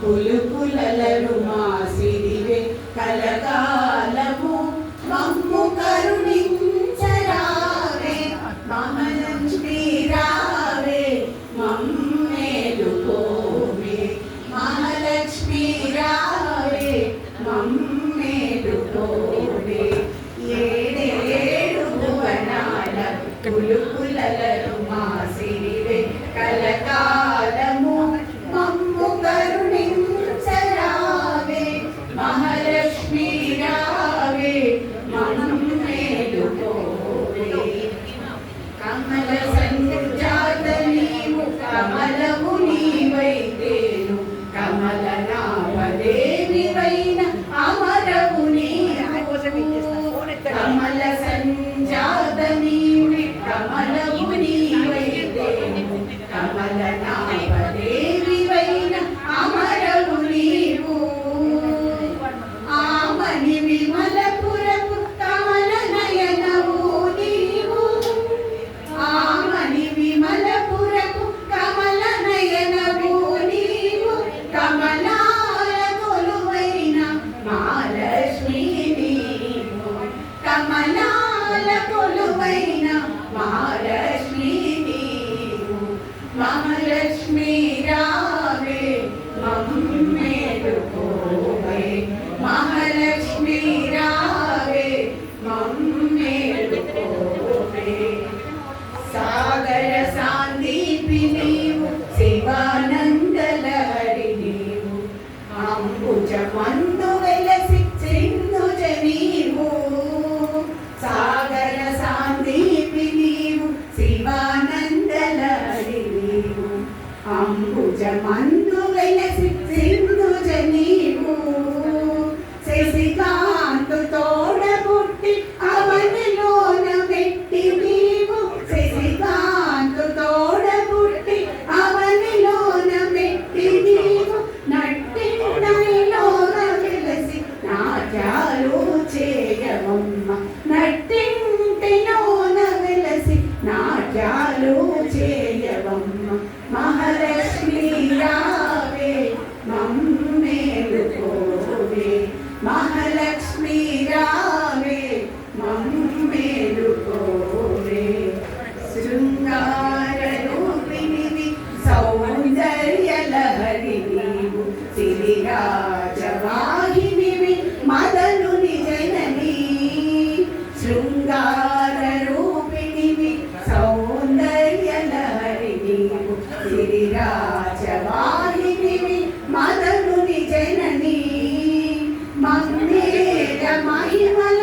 పులుపులలరు మాసిరివే కలకాలము మమ్ము కరుణించరావే మహాలక్ష్మి రావే మమ్మేలుకోవే మహాలక్ష్మి రావే మమ్మేలుకోవే ఏడేడు భువనాల పులుపులలరు మాసిరివే కలకాలము మమ్ము కరుణించరావే మహాలక్ష్మి రావే మమ్మేలుకోవే కమల సంజాత నీవు కమలము నీవైతేను కమల నామదేవివైన అమరవు నీవు కమల సంజాత నీవు కమలము నీవైతేను కమల నామదేవివైన అమరవు నీవు ఆమని విమలపురపు కమల నయనవు నీవు ఆమని విమలపురపు కమల నయనవు నీవు కమలాల కొలువైన మహాలక్ష్మి నీవు కమలాల కొలువైన మహాలక్ష్మి నీవు మహాలక్ష్మి రావే మమ్మేలుకోవే మహాలక్ష్మి రావే మమ్మేలుకోవే సాగర సాందీపి నీవు శివానందలహరి నీవు అంబుజ మందు వెలసి సింధుజ నీవు సాగర సాందీపి నీవు శివానందలహరి నీవు అంబుజ మందు వెలసి సింధుజ నీవు శశికాంతు తోడబుట్టి అవనిలోన పెట్టి నీవు శశికాంతు తోడబుట్టి అవనిలోన పెట్టి నీవు నట్టింటిలోన వెలసి నాట్యాలు చేయవమ్మ నట్టింటిలోన వెలసి నాట్యాలు చేయవమ్మ మహాలక్ష్మి రావే మమ్మేలుకోవే మహాలక్ష్మి రావే మమ్మేలుకోవే శృంగార రూపిణివి సౌందర్యలహరి నీవు సిరిరాజవాహినివి మదనుని జననీ శృంగార రూపిణివి సౌందర్యలహరి నీవు సిరిరాజవాహినివి మదనుని జననీ మమ్మేల మహిమల